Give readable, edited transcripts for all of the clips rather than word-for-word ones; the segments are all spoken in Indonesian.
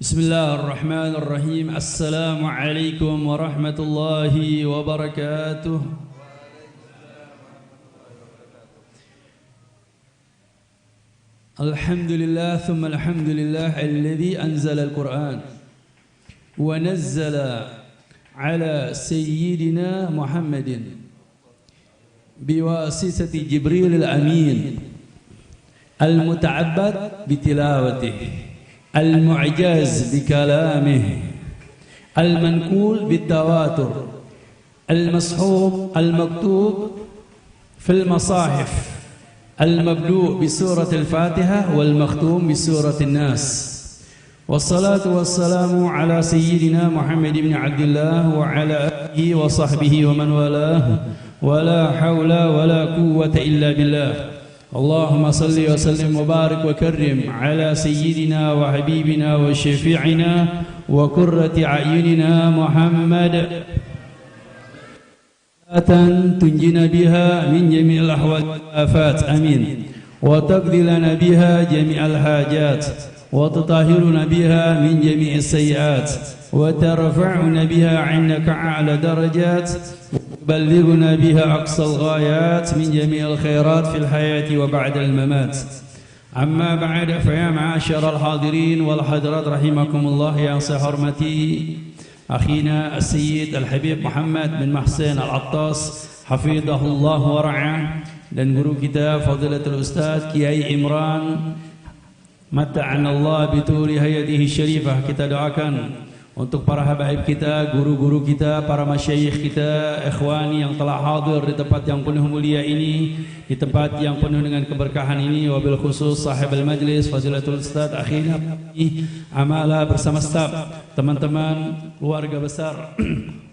Bismillahirrahmanirrahim. Assalamualaikum warahmatullahi wabarakatuh. Alhamdulillah thumma alhamdulillah alladhi anzala al-Qur'an wa nazzala ala sayyidina Muhammadin biwasitati Jibril al-Amin al-muta'abbad bitilawatihi المعجز بكلامه المنقول بالتواتر المصحوب المكتوب في المصاحف المبدوء بسورة الفاتحة والمختوم بسورة الناس والصلاة والسلام على سيدنا محمد بن عبد الله وعلى آله وصحبه ومن والاه ولا حول ولا قوة إلا بالله اللهم صل وسلم وبارك وكرم على سيدنا وحبيبنا وشفيعنا وقرة أعيننا محمد تنجينا بها من جميع الأحوال والآفات آمين وتقضي لنا بها جميع الحاجات وتطهرنا بها من جميع السيئات وترفعنا بها عندك أعلى درجات بلغنا بها أقصى الغايات من جميع الخيرات في الحياة وبعد الممات أما بعد فيا معاشر الحاضرين والحاضرات رحمكم الله يا حرمتي أخينا السيد الحبيب محمد بن محسن العطاس حفظه الله ورعاه dan guru kita Fadilatul Ustaz Kiai Imran mata'ana Allah bituli hayatihi syarifah. Kita doakan untuk para habaib kita, guru-guru kita, para masyayikh kita, ikhwani yang telah hadir di tempat yang penuh mulia ini, di tempat yang penuh dengan keberkahan ini, wabil khusus sahib al-majlis Fadilatul Ustaz akhina amala bersama staf, teman-teman keluarga besar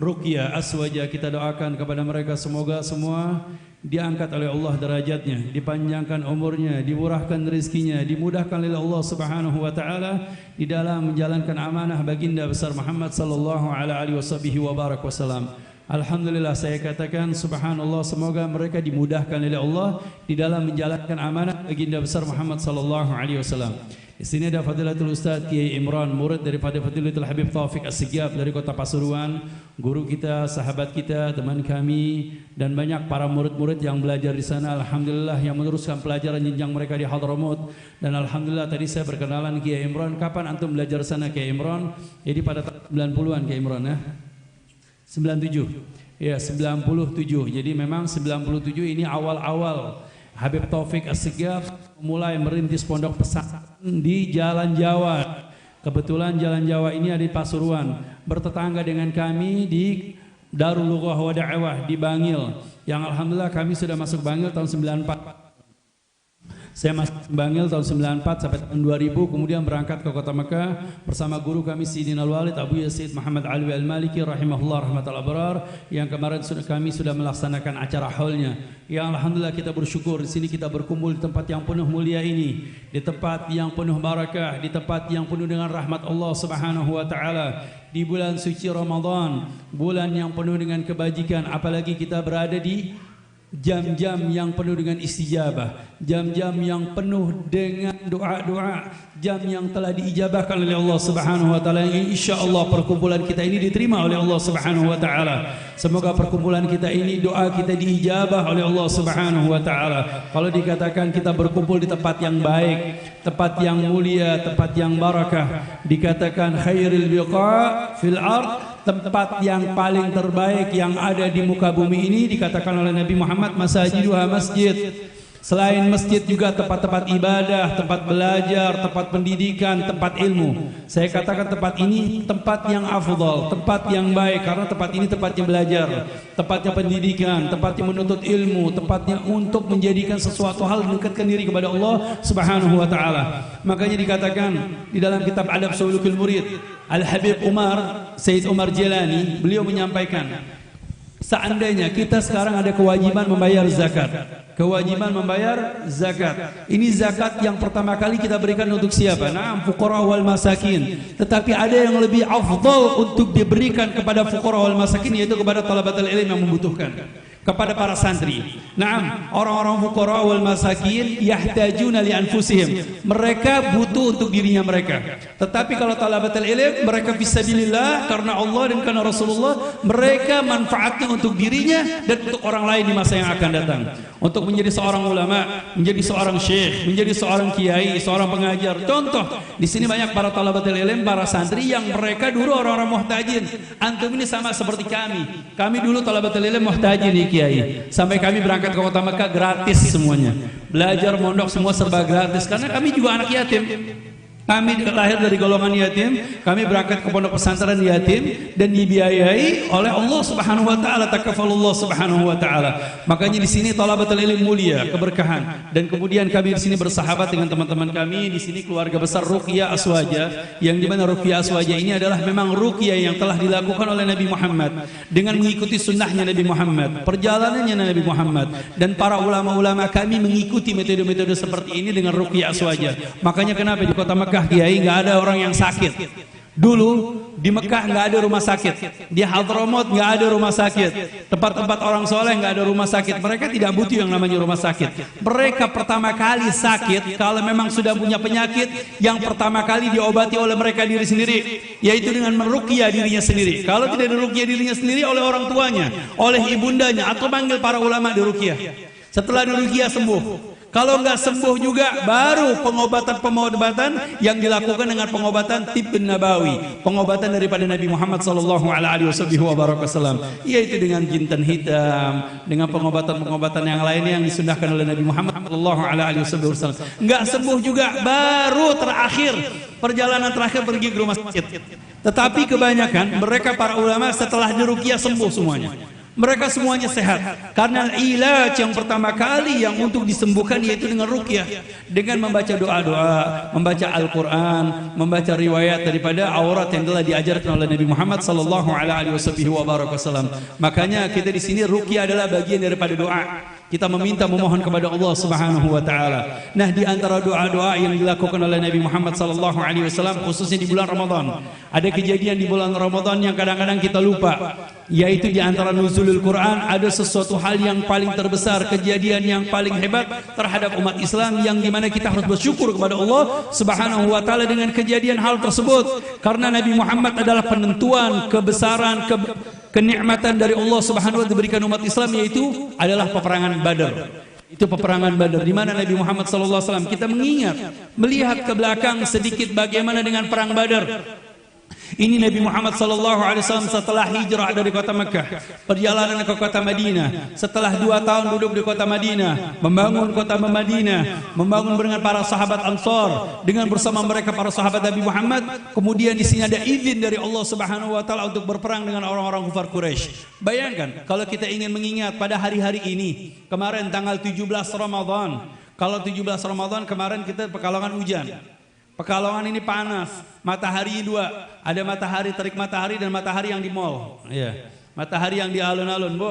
Ruqyah Aswaja. Kita doakan kepada mereka semoga semua diangkat oleh Allah derajatnya, dipanjangkan umurnya, dimurahkan rezekinya, dimudahkan oleh Allah Subhanahu wa taala di dalam menjalankan amanah baginda besar Muhammad sallallahu alaihi wasallam. Alhamdulillah, saya katakan subhanallah, semoga mereka dimudahkan oleh Allah di dalam menjalankan amanah baginda besar Muhammad sallallahu alaihi wasallam. Di sini ada Fadilatul Ustaz Kiai Imran, murid daripada Fadilatul Habib Taufik As-Sigab dari kota Pasuruan, guru kita, sahabat kita, teman kami, dan banyak para murid-murid yang belajar di sana. Alhamdulillah, yang meneruskan pelajaran jenjang mereka di Hadramaut. Dan alhamdulillah tadi saya berkenalan Kiai Imran. Kapan antum belajar sana Kiai Imran? Jadi pada tahun 90-an Kiai Imran ya. 97. Ya, 97. Jadi memang 97 ini awal-awal Habib Taufik As-Sigab mulai merintis pondok pesantren di Jalan Jawa. Kebetulan Jalan Jawa ini ada di Pasuruan, bertetangga dengan kami di Darul Lughah wa Da'wah di Bangil. Yang alhamdulillah kami sudah masuk Bangil tahun 94. Saya masuk Bangil tahun 94 sampai tahun 2000, kemudian berangkat ke kota Mekah bersama guru kami Sidina Al-Walid Abu Yazid Muhammad Alwi Al-Maliki rahimahullah rahmatal abrar, yang kemarin kami sudah melaksanakan acara haulnya. Yang alhamdulillah kita bersyukur di sini kita berkumpul di tempat yang penuh mulia ini, di tempat yang penuh barakah, di tempat yang penuh dengan rahmat Allah Subhanahu wa taala, di bulan suci Ramadan, bulan yang penuh dengan kebajikan, apalagi kita berada di jam-jam yang penuh dengan istijabah, jam-jam yang penuh dengan doa-doa, jam yang telah diijabahkan oleh Allah Subhanahu wa taala, yang insyaallah perkumpulan kita ini diterima oleh Allah Subhanahu wa taala. Semoga perkumpulan kita ini, doa kita diijabah oleh Allah Subhanahu wa taala. Kalau dikatakan kita berkumpul di tempat yang baik, tempat yang mulia, tempat yang barakah, dikatakan khairul biqa fil ard, tempat yang paling terbaik yang ada di muka bumi ini, dikatakan oleh Nabi Muhammad masajiduha masjid. Selain masjid juga tempat-tempat ibadah, tempat belajar, tempat pendidikan, tempat ilmu. Saya katakan tempat ini tempat yang afdal, tempat yang baik, karena tempat ini tempatnya belajar, tempatnya pendidikan, tempatnya menuntut ilmu, tempatnya untuk menjadikan sesuatu hal mendekatkan diri kepada Allah Subhanahu wa taala. Makanya dikatakan di dalam kitab Adab Sulukul Murid, Al-Habib Umar, Sayyid Umar Jilani, beliau menyampaikan, seandainya kita sekarang ada kewajiban membayar zakat, kewajiban membayar zakat. Ini zakat yang pertama kali kita berikan untuk siapa? Naam, fuqara wal masakin. Tetapi ada yang lebih afdal untuk diberikan kepada fuqara wal masakin, yaitu kepada talabatul ilm yang membutuhkan, kepada para santri. Naam, orang-orang fuqara wal masakin yahtajuna li anfusihim. Mereka butuh untuk dirinya mereka. Tetapi kalau talabatul ilm, mereka fisabilillah karena Allah dan karena Rasulullah, mereka manfaatnya untuk dirinya dan untuk orang lain di masa yang akan datang. Untuk menjadi seorang ulama, menjadi seorang syekh, menjadi seorang kiai, seorang pengajar. Contoh, di sini banyak para talabatul ilm, para santri yang mereka dulu orang-orang muhtajin. Antum ini sama seperti kami. Kami dulu talabatul ilm muhtajin nih kiai. Sampai kami berangkat ke kota Mekah gratis semuanya. Belajar mondok semua serba gratis karena kami juga anak yatim. Kami lahir dari golongan yatim, kami berangkat ke pondok pesantren yatim dan dibiayai oleh Allah Subhanahu wa taala, takafalullah Subhanahu wa taala. Makanya di sini thalabatul ilm mulia, keberkahan. Dan kemudian kami di sini bersahabat dengan teman-teman kami di sini keluarga besar Ruqyah Aswaja, yang di mana Ruqyah Aswaja ini adalah memang ruqyah yang telah dilakukan oleh Nabi Muhammad dengan mengikuti sunnahnya Nabi Muhammad, perjalanannya Nabi Muhammad, dan para ulama-ulama kami mengikuti metode-metode seperti ini dengan Ruqyah Aswaja. Makanya kenapa di kota Mekah kiai nggak ada orang yang sakit. Dulu di Mekah nggak ada rumah sakit, di Hadramaut nggak ada rumah sakit, tempat-tempat orang soleh nggak ada rumah sakit. Mereka tidak butuh yang namanya rumah sakit. Mereka pertama kali sakit kalau memang sudah punya penyakit, yang pertama kali diobati oleh mereka diri sendiri, yaitu dengan meruqyah dirinya sendiri. Kalau tidak diruqyah dirinya sendiri, oleh orang tuanya, oleh ibundanya, atau panggil para ulama diruqyah. Setelah diruqyah sembuh. Kalau nggak sembuh juga, baru pengobatan-pengobatan yang dilakukan dengan pengobatan tib nabawi, pengobatan daripada Nabi Muhammad sallallahu alaihi wasallam, yaitu dengan jintan hitam, dengan pengobatan-pengobatan yang lainnya yang disunahkan oleh Nabi Muhammad sallallahu alaihi wasallam. Nggak sembuh juga, baru terakhir perjalanan terakhir pergi ke rumah sakit. Tetapi kebanyakan mereka para ulama setelah diruqyah sembuh semuanya. Mereka semuanya sehat karena ilaj yang pertama kali yang untuk disembuhkan yaitu dengan ruqyah, dengan membaca doa-doa, membaca Al-Quran, membaca riwayat daripada aurat yang telah diajarkan oleh Nabi Muhammad sallallahu alaihi wasallam. Makanya kita di sini ruqyah adalah bagian daripada doa. Kita meminta memohon kepada Allah Subhanahu wa taala. Nah, di antara doa-doa yang dilakukan oleh Nabi Muhammad sallallahu alaihi wasallam khususnya di bulan Ramadan. Ada kejadian di bulan Ramadan yang kadang-kadang kita lupa, yaitu di antara nuzulul Quran ada sesuatu hal yang paling terbesar, kejadian yang paling hebat terhadap umat Islam yang dimana kita harus bersyukur kepada Allah Subhanahu wa taala dengan kejadian hal tersebut. Karena Nabi Muhammad adalah penentuan kebesaran kenikmatan dari Allah Subhanahu wa taala diberikan umat Islam, yaitu adalah peperangan Badar. Itu peperangan Badar di mana Nabi Muhammad sallallahu alaihi wasallam, kita mengingat, melihat ke belakang sedikit bagaimana dengan perang Badar. Ini Nabi Muhammad sallallahu alaihi wasallam setelah hijrah dari kota Mekah, perjalanan ke kota Madinah. Setelah 2 tahun duduk di kota Madinah, membangun kota Madinah, membangun dengan para sahabat Ansar, dengan bersama mereka para sahabat Nabi Muhammad. Kemudian di sini ada izin dari Allah Subhanahu wa taala untuk berperang dengan orang-orang kufar Quraisy. Bayangkan kalau kita ingin mengingat pada hari-hari ini, kemarin tanggal 17 Ramadan. Kalau 17 Ramadan kemarin kita Pekalongan hujan. Pekalongan ini panas, matahari 2, ada matahari terik matahari dan matahari yang di mall. Iya. Matahari yang di alun-alun, Bu.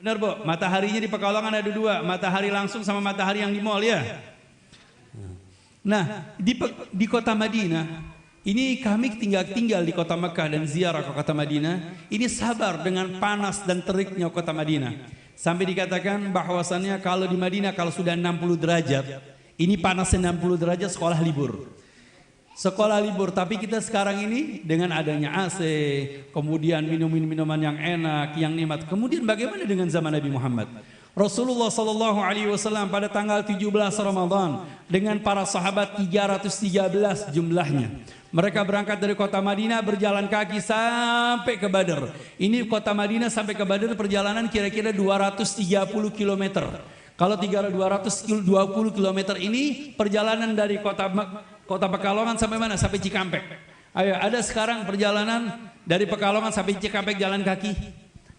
Benar, Bu. Mataharinya di Pekalongan ada 2, matahari langsung sama matahari yang di mall, ya. Nah, di kota Madinah, ini kami tinggal di kota Mekah dan ziarah ke kota Madinah. Ini sabar dengan panas dan teriknya kota Madinah. Sampai dikatakan bahwasannya kalau di Madinah kalau sudah 60 derajat, ini panasnya 60 derajat, sekolah libur. Sekolah libur, tapi kita sekarang ini dengan adanya AC, kemudian minuman yang enak, yang nikmat. Kemudian bagaimana dengan zaman Nabi Muhammad? Rasulullah sallallahu alaihi wasallam pada tanggal 17 Ramadan dengan para sahabat 313 jumlahnya. Mereka berangkat dari kota Madinah berjalan kaki sampai ke Badar. Ini kota Madinah sampai ke Badar perjalanan kira-kira 230 km. Kalau 220 km ini perjalanan dari kota Pekalongan sampai mana? Sampai Cikampek. Ayo, ada sekarang perjalanan dari Pekalongan sampai Cikampek jalan kaki.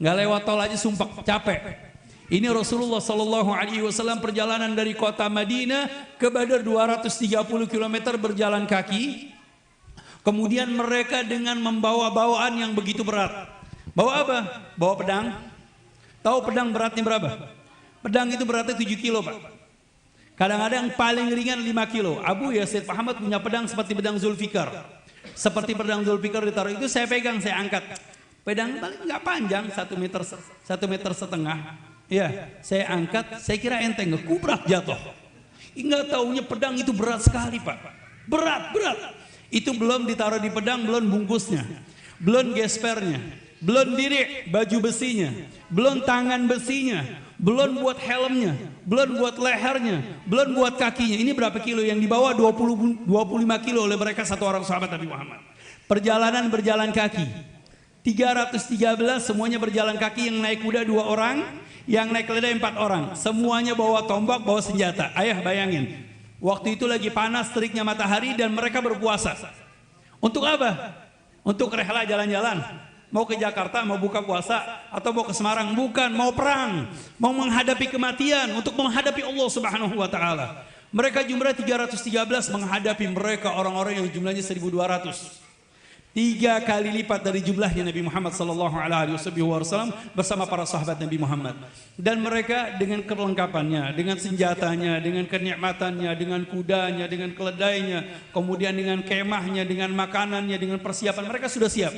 Nggak lewat tol aja sumpah capek. Ini Rasulullah sallallahu alaihi wasallam perjalanan dari kota Madinah ke Badar 230 km berjalan kaki. Kemudian mereka dengan membawa bawaan yang begitu berat. Bawa apa? Bawa pedang. Tahu pedang beratnya berapa? Pedang itu beratnya 7 kilo, Pak. Kadang-kadang paling ringan 5 kilo. Abu Yazid Muhammad punya pedang seperti pedang Zulfikar. Seperti pedang Zulfikar ditaruh itu saya pegang, saya angkat. Pedang paling nggak panjang, 1,5 meter. Ya, saya angkat, saya kira enteng, kubrak jatuh. Enggak taunya pedang itu berat sekali, Pak. Berat. Itu belum ditaruh di pedang, belum bungkusnya, belum gespernya, belum diri baju besinya, belum tangan besinya, belum buat helmnya, belum buat lehernya, belum buat kakinya. Ini berapa kilo yang dibawa? 25 kilo oleh mereka, satu orang sahabat Nabi Muhammad. Perjalanan berjalan kaki 313, semuanya berjalan kaki. Yang naik kuda 2 orang, yang naik keledai 4 orang. Semuanya bawa tombak, bawa senjata. Ayah bayangin, waktu itu lagi panas teriknya matahari dan mereka berpuasa. Untuk apa? Untuk rehla jalan-jalan. Mau ke Jakarta, mau buka puasa, atau mau ke Semarang? Bukan, mau perang, mau menghadapi kematian, untuk menghadapi Allah Subhanahu wa taala. Mereka jumlah 313 menghadapi mereka orang-orang yang jumlahnya 1200. 3 kali lipat dari jumlahnya Nabi Muhammad sallallahu alaihi wasallam bersama para sahabat Nabi Muhammad. Dan mereka dengan kelengkapannya, dengan senjatanya, dengan kenikmatannya, dengan kudanya, dengan keledainya, kemudian dengan kemahnya, dengan makanannya, dengan persiapan, mereka sudah siap.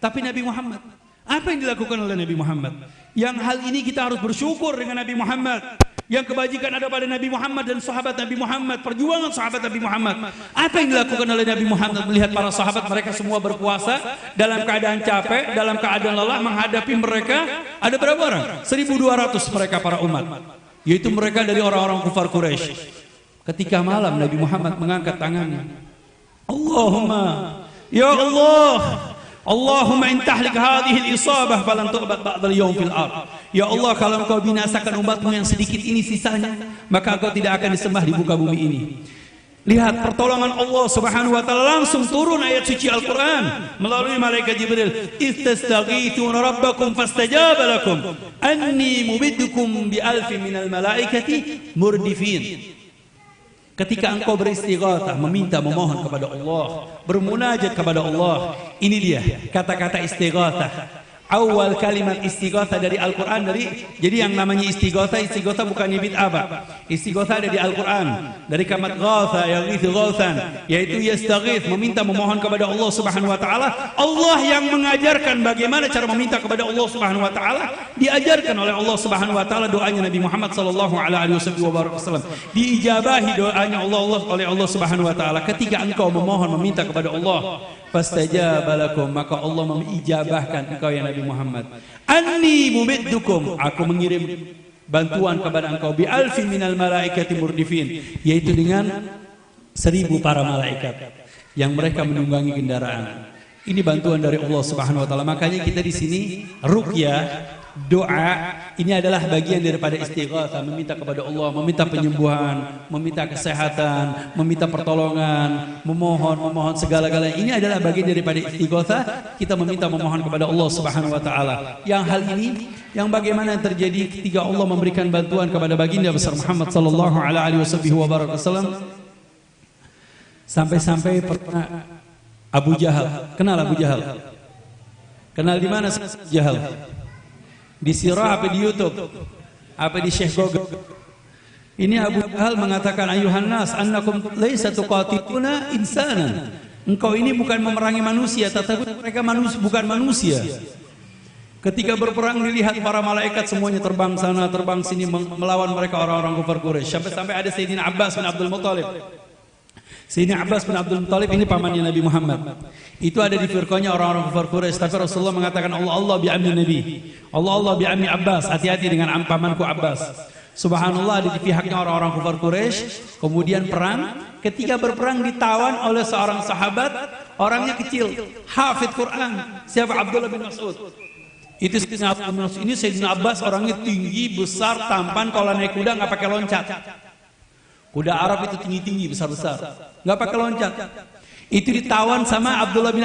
Tapi Nabi Muhammad, apa yang dilakukan oleh Nabi Muhammad? Yang hal ini kita harus bersyukur dengan Nabi Muhammad. Yang kebajikan ada pada Nabi Muhammad dan sahabat Nabi Muhammad, perjuangan sahabat Nabi Muhammad. Apa yang dilakukan oleh Nabi Muhammad melihat para sahabat mereka semua berpuasa dalam keadaan capek, dalam keadaan lelah menghadapi mereka? Ada berapa orang? 1200 mereka para umat. Yaitu mereka dari orang-orang kufar Quraisy. Ketika malam Nabi Muhammad mengangkat tangannya. Allahumma, ya Allah, Allahumma in tahlik hadhihi al-isabah falan tu'bad ba'dal yawm fil ard. Ya Allah, kalau Engkau binasakan umatmu yang sedikit ini sisanya, maka Engkau tidak akan disembah di muka bumi ini. Lihat pertolongan Allah Subhanahu wa taala, langsung turun ayat suci Al-Qur'an melalui malaikat Jibril. Istastaghithuna rabbakum fastajaba lakum anni mumiddukum bi alfin minal malaikati murdifin. Ketika engkau beristighatsah, meminta, memohon kepada Allah, bermunajat kepada Allah, ini dia kata-kata istighatsah. Awal kalimat istighatsah dari Al-Quran, jadi yang namanya istighatsah bukannya bid'ah, Pak. Istighatsah dari Al-Quran, dari kalimat ghatha, yaghithu ghathan, yaitu yastaghith, meminta, memohon kepada Allah Subhanahu wa taala. Allah yang mengajarkan bagaimana cara meminta kepada Allah Subhanahu wa taala, diajarkan oleh Allah Subhanahu wa taala doanya Nabi Muhammad sallallahu alaihi wasallam. Diijabahi doanya oleh Allah Subhanahu wa taala. Ketika engkau memohon, meminta kepada Allah, fastajaba lakum, maka Allah mengijabahkan engkau ya Nabi Muhammad. Anni mumiddukum, aku mengirim bantuan kepada engkau bi alfin minal malaikati murdifin, yaitu dengan 1000 para malaikat yang mereka menunggangi kendaraan. Ini bantuan dari Allah Subhanahu wa taala. Makanya kita di sini ruqyah, doa ini adalah bagian daripada istighatsah, meminta kepada Allah, meminta penyembuhan, meminta kesehatan, meminta pertolongan, memohon segala-galanya. Ini adalah bagian daripada istighatsah, kita meminta, memohon kepada Allah Subhanahu wa taala. Yang hal ini yang bagaimana terjadi ketika Allah memberikan bantuan kepada baginda besar Muhammad sallallahu alaihi wasallam, sampai-sampai pernah Abu Jahal, kenal Abu Jahal? Kenal di mana Abu Jahal? Di sirah apa di YouTube? Apa di Syekh Google? Ini Abu Jahal mengatakan, ayuhan nas annakum laisa tuqatiluna insanan. Engkau ini bukan memerangi manusia, tetapi mereka bukan manusia. Ketika berperang dilihat para malaikat semuanya terbang sana terbang sini melawan mereka orang-orang kafir Quraisy. Sampai ada Sayyidina Abbas bin Abdul Muthalib. Sayyidina Abbas bin Abdul Muthalib ini pamannya Nabi Muhammad. Itu ada di firqahnya orang-orang kafir Quraisy, tapi Rasulullah mengatakan Allah bi ammi Nabi. Allah bi ammi Abbas, hati-hati dengan pamanku Abbas. Subhanallah, ada di pihaknya orang-orang kafir Quraisy. Kemudian perang, ketika berperang ditawan oleh seorang sahabat, orangnya kecil, hafidz Quran. Siapa? Abdullah bin Mas'ud. Itu Sayyidina Abdullah bin Mas'ud. Ini Sayyidina Abbas orangnya tinggi, besar, tampan, kalau naik kuda nggak pakai loncat. Kuda Arab itu tinggi-tinggi, besar-besar, nggak pakai loncat. Itu ditawan sama Abdullah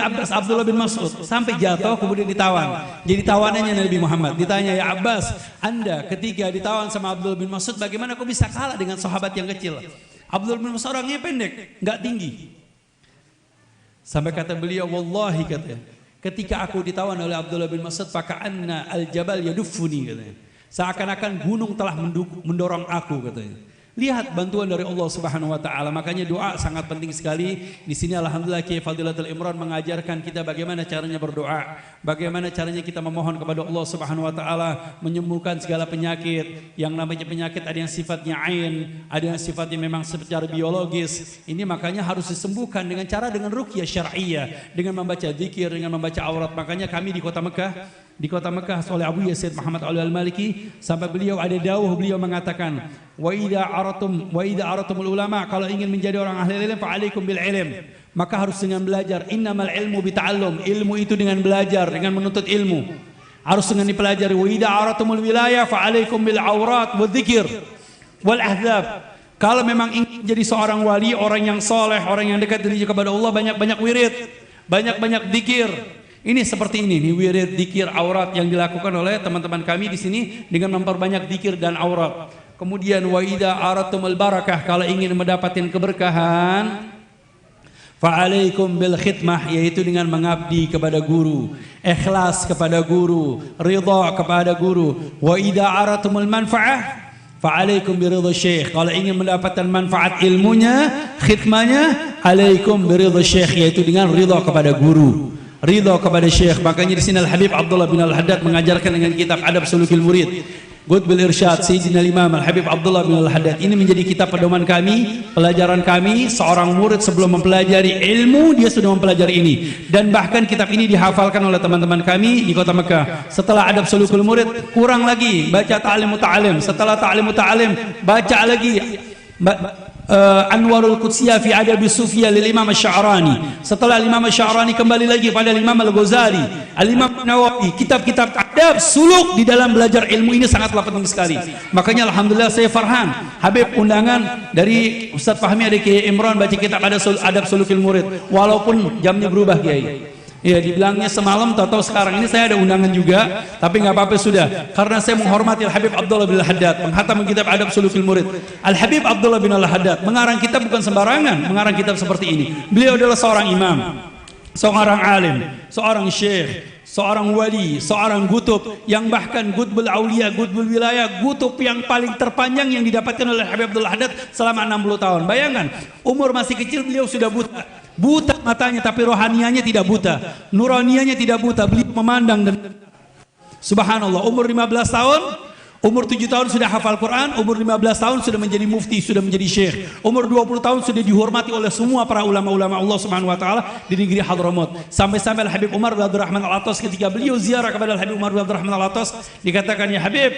bin Mas'ud sampai jatuh, kemudian ditawan. Jadi tawanannya Nabi Muhammad. Ditanya, ya Abbas, Anda ketika ditawan sama Abdullah bin Mas'ud, bagaimana kau bisa kalah dengan sahabat yang kecil? Abdullah bin Mas'ud orangnya pendek, nggak tinggi. Sampai kata beliau, wallahi katanya, ketika aku ditawan oleh Abdullah bin Mas'ud, faka'anna al-jabal yaduffuni katanya. Seakan-akan gunung telah mendorong aku katanya. Lihat bantuan dari Allah Subhanahu wa taala. Makanya doa sangat penting sekali. Di sini alhamdulillah Kiai Fadilatul Imran mengajarkan kita bagaimana caranya berdoa, bagaimana caranya kita memohon kepada Allah Subhanahu wa taala menyembuhkan segala penyakit. Yang namanya penyakit ada yang sifatnya ain, ada yang sifatnya memang secara biologis. Ini makanya harus disembuhkan dengan ruqyah syar'iyyah, dengan membaca zikir, dengan membaca aurat. Makanya kami di Kota Mekah oleh Abu Yazid Muhammad Al-Maliki, sampai beliau ada dawuh, beliau mengatakan wa idza aratumul ulama, kalau ingin menjadi orang ahli ilmu fa alaikum bil ilm, maka harus dengan belajar. Innamal ilmu bita'allum, ilmu itu dengan belajar, dengan menuntut ilmu, harus dengan dipelajari. Wa idza aratumul wilayah fa alaikum bil aurat wa dzikir wal ahzab. Kalau memang ingin jadi seorang wali, orang yang soleh, orang yang dekat diri kepada Allah, banyak-banyak wirid, banyak-banyak dzikir. Ini seperti ini nih, wirid, dzikir, aurat yang dilakukan oleh teman-teman kami di sini dengan memperbanyak dzikir dan aurat. Kemudian wa idza aratumul barakah, kalau ingin mendapatkan keberkahan, fa alaikum bil khidmah, yaitu dengan mengabdi kepada guru, ikhlas kepada guru, ridha kepada guru. Wa idza aratumul manfaah fa alaikum bi ridha syekh, kalau ingin mendapatkan manfaat ilmunya, khidmahnya, alaikum bi ridha syekh, yaitu dengan ridha kepada guru, ridha kepada syekh. Makanya di sini Al Habib Abdullah bin Al Haddad mengajarkan dengan kitab Adab Sulukil Murid, Qutbul Irsyad Sayyidina Imam Al Habib Abdullah bin Al Haddad. Ini menjadi kitab pedoman kami, pelajaran kami. Seorang murid sebelum mempelajari ilmu, dia sudah mempelajari ini. Dan bahkan kitab ini dihafalkan oleh teman-teman kami di Kota Mekah. Setelah Adab Sulukul Murid, kurang lagi baca Ta'lim Muta'alim. Setelah Ta'lim Muta'alim, baca lagi Anwarul Qudsiyah fi Adabi Sufiyah lil Imam Asy-Sya'rani. Setelah Imam Asy-Sya'rani kembali lagi pada Imam Al-Ghazali, Al-Imam Nawawi, kitab-kitab adab suluk di dalam belajar ilmu ini sangatlah penting sekali. Makanya alhamdulillah saya Farhan, Habib undangan dari Ustaz Fahmi ada Kiai Imran baca kitab Adab Sulukil Murid. Walaupun jamnya berubah Kiai. Ya, dibilangnya semalam, tahu sekarang ini saya ada undangan juga, tapi nggak apa-apa sudah, karena saya menghormati Al Habib Abdullah bin Al Haddad, menghatam kitab Adab Sulukil Murid. Al Habib Abdullah bin Al Haddad mengarang kitab bukan sembarangan, mengarang kitab seperti ini. Beliau adalah seorang imam, seorang alim, seorang syekh, seorang wali, seorang gutub, yang bahkan gutbul aulia, gutbul wilayah, gutub yang paling terpanjang yang didapatkan oleh Habib Abdullah Haddad selama 60 tahun. Bayangkan, umur masih kecil beliau sudah buta matanya, tapi rohanianya tidak buta, nuranianya tidak buta. Beliau memandang dan subhanallah, umur 15 tahun, umur 7 tahun sudah hafal Quran, umur 15 tahun sudah menjadi mufti, sudah menjadi syekh, umur 20 tahun sudah dihormati oleh semua para ulama-ulama Allah Subhanahu wa taala di negeri Hadramaut. Sampai-sampai Al Habib Umar bin Abdurrahman Al-Attas, ketika beliau ziarah kepada Al Habib Umar bin Abdurrahman Al-Attas, dikatakan, ya Habib,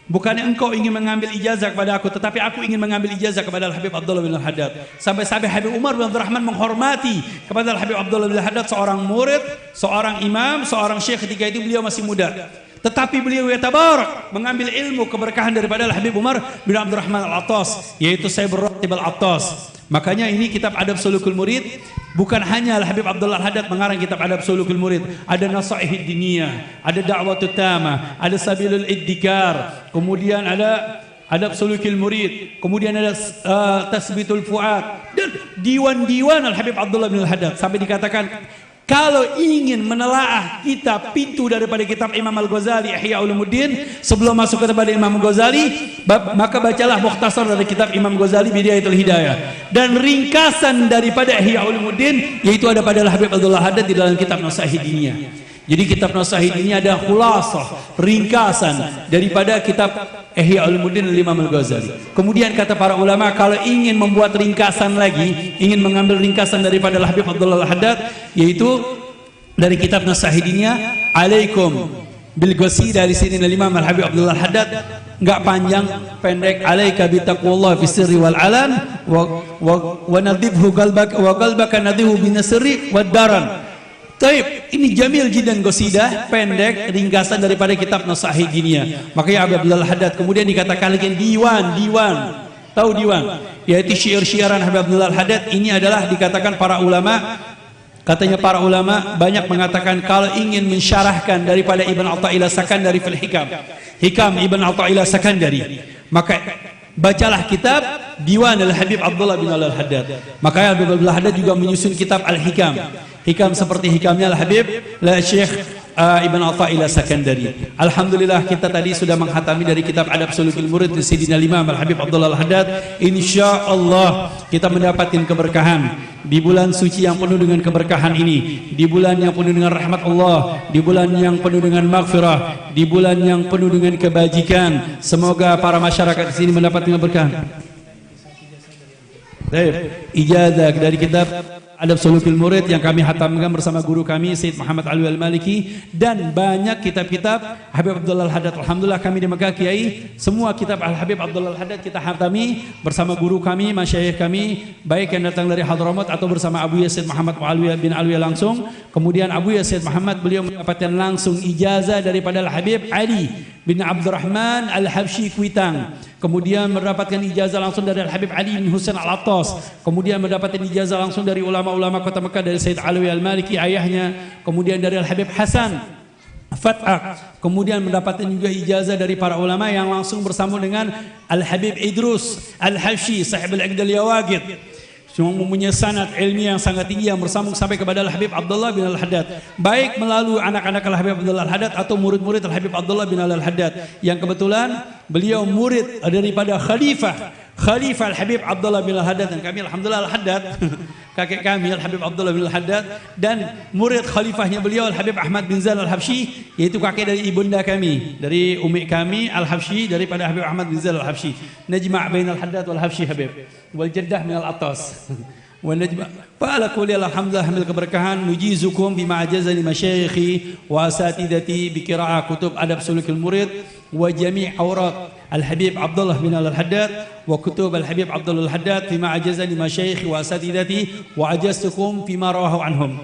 bukannya engkau ingin mengambil ijazah kepada aku, tetapi aku ingin mengambil ijazah kepada Al Habib Abdullah bin Al Haddad. Sampai-sampai Habib Umar bin Abdurrahman menghormati kepada Al Habib Abdullah bin Al Haddad, seorang murid, seorang imam, seorang syekh. Ketika itu beliau masih muda, tetapi beliau ya tabarak mengambil ilmu keberkahan daripada Al Habib Umar bin Abdurrahman Al-Attas, yaitu Sayyid Ratib Al-Attas. Makanya ini kitab Adab Sulukul Murid, bukan hanya Al Habib Abdullah Haddad mengarang kitab Adab Sulukul Murid, ada Nasaihid Diniyah, ada Da'watut Tamah, ada Sabilul Iddikar, kemudian ada Adab Sulukul Murid, kemudian ada Tasbitul Fuad, dan diwan-diwan Al Habib Abdullah bin Al Haddad. Sampai dikatakan, kalau ingin menelaah kitab pintu daripada kitab Imam Al-Ghazali Ihya Ulumuddin, sebelum masuk kepada Imam Al-Ghazali, maka bacalah mukhtasar dari kitab Imam Ghazali Bidayatul Hidayah, dan ringkasan daripada Ihya Ulumuddin, yaitu ada pada Al Habib Abdullah Haddad di dalam kitab Nasaihid Diniyah. Jadi kitab Nasaihid ini ada khulasah, ringkasan daripada kitab Ihya Ulumuddin Imam Al-Ghazali. Kemudian kata para ulama, kalau ingin membuat ringkasan lagi, ingin mengambil ringkasan daripada Al Habib Abdullah Haddad, yaitu dari kitab Nasaihid ini, alaikum bil qasidah dari sini Imam Al Habib Abdullah Haddad, enggak panjang, pendek. Alaika bi taqwallah fi sirri wal alan wa nadhibhu qalbaka wa qalbaka nadhihu bin sirri wad daran. Taib, ini jamil jiddan qasidah, pendek, ringkasan daripada kitab Nasaihid Diniyah. Makanya Habib Abdullah Haddad kemudian dikatakan lagi diwan. Tahu diwan? Yaitu syair-syairan Habib Abdullah Haddad. Ini adalah dikatakan para ulama, katanya para ulama banyak mengatakan kalau ingin mensyarahkan daripada Ibn Athaillah Sakandari fil Hikam Ibn Athaillah Sakandari, maka bacalah kitab Diwan Al Habib Abdullah bin Al Haddad. Maka Habib Abdullah Haddad juga menyusun kitab Al Hikam seperti hikamnya Al Habib Syekh Ibn Athaillah Sakandari. Alhamdulillah kita tadi sudah menghatami dari kitab Adab Sulukul Murid di Sayyidina Imam Al-Habib Abdullah Al-Haddad. InsyaAllah kita mendapatkan keberkahan di bulan suci yang penuh dengan keberkahan ini, di bulan yang penuh dengan rahmat Allah, di bulan yang penuh dengan maghfirah, di bulan yang penuh dengan kebajikan. Semoga para masyarakat di sini mendapatkan keberkahan. Ijazah dari kitab Adab Sulukul Murid yang kami hatamkan bersama guru kami Sayyid Muhammad Alwi Al-Maliki, dan banyak kitab-kitab Habib Abdullah Al-Haddad. Alhamdulillah kami di Mekah Kiai semua kitab Al-Habib Abdullah Al-Haddad kita hatami bersama guru kami, masyayikh kami, baik yang datang dari Hadramaut atau bersama Abu Yazid Muhammad Alwi bin Alwi langsung. Kemudian Abu Yazid Muhammad beliau mendapatkan langsung ijazah daripada Al-Habib Ali bin Abdurrahman Al-Habsyi Kuitang. Kemudian mendapatkan ijazah langsung dari Al-Habib Ali bin Husain Al-Attas. Kemudian mendapatkan ijazah langsung dari ulama-ulama kota Mekah, dari Sayyid Alwi Al-Maliki ayahnya. Kemudian dari Al-Habib Hasan Fat'ak. Kemudian mendapatkan juga ijazah dari para ulama yang langsung bersama dengan Al-Habib Idrus Al-Habsyi sahib Al-Iqdal Yawagid. Semua mempunyai sanad ilmiah yang sangat tinggi yang bersambung sampai kepada Al-Habib Abdullah bin Al-Haddad, baik melalui anak-anak Al-Habib Abdullah Al-Haddad atau murid-murid Al-Habib Abdullah bin Al-Haddad, yang kebetulan beliau murid daripada Khalifah Al-Habib Abdullah bin Al-Haddad, dan kami Alhamdulillah Al-Haddad kakek kami Al-Habib Abdullah bin Al-Haddad, dan murid khalifahnya beliau Al-Habib Ahmad bin Zal Al-Habsyi, yaitu kakek dari ibunda kami, dari umi kami Al-Habsyi, daripada Habib Ahmad bin Zal Al-Habsyi. Najma' bain Al-Haddad wal-Habsyi Habib wal jaddah min al-Attas wa najma' fa'ala kulli alhamdulillah hamil keberkahan. Nujizukum bima ajazani masyayikhi wa asatidati bi qira'ah kutub Adab Sulukul Murid wa jami' awraq Al-Habib Abdullah bin Al-Haddad wa kutub Al-Habib Abdullah Al-Haddad fima ajazani masyayikhi wa asatidati wa ajaztukum fima rawahu anhum.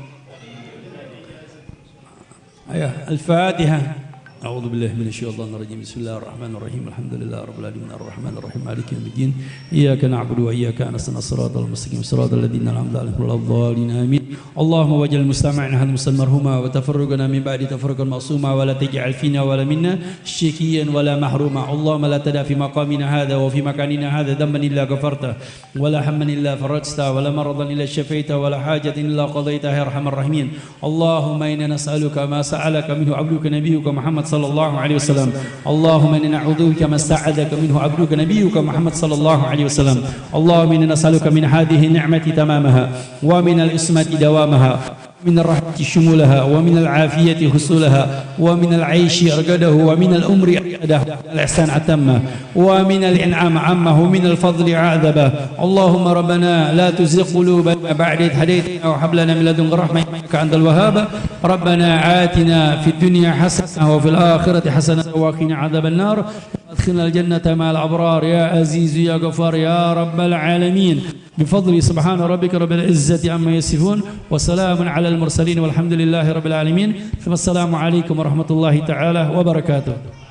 Ayah Al-Fatihah. أعوذ بالله من الشيطان الرجيم بسم الله الرحمن الرحيم الحمد لله رب العالمين الرحمن الرحيم مالك يوم الدين إياك نعبد وإياك نستعين الصراط المستقيم صراط الذين أنعمت عليهم غير الضالين آمين اللهم واجعل المستمعين هذا المسلم مرحوما وتفرقنا من بعد تفرقا معصوما ولا تجعل فينا ولا منا شقيا ولا محروما اللهم لا تدع في مقامنا هذا وفي مكاننا هذا ذنبا إلا غفرته ولا هما إلا فرجته ولا مرضا إلا شفيته ولا حاجة إلا قضيتها يا أرحم الراحمين اللهم إنا نسألك ما سألك منه عبدك نبيك محمد صلى الله عليه وسلم اللهم إنا نعوذ بك ما استعاذك منه عبدك نبيك محمد صلى الله عليه وسلم اللهم إنا نسألك من هذه النعمة تمامها ومن الإسمة دوامها من الرحمة شمولها ومن العافية حصولها ومن العيش أرقده ومن الأمر أرقده الإحسان أتمه ومن الإنعام عمه ومن الفضل عذبه اللهم ربنا لا تزغ قلوبنا بعد إذ هديتنا وهب لنا من لدنك رحمة إنك أنت الوهاب ربنا آتنا في الدنيا حسنة وفي الآخرة حسنة وقنا عذاب النار وادخلنا الجنة مع الأبرار يا عزيز يا غفار يا رب العالمين بفضل سبحان ربك رب العزة عما يصفون وسلام على المرسلين والحمد لله رب العالمين. Wassalamu alaikum warahmatullahi taala wabarakatuh.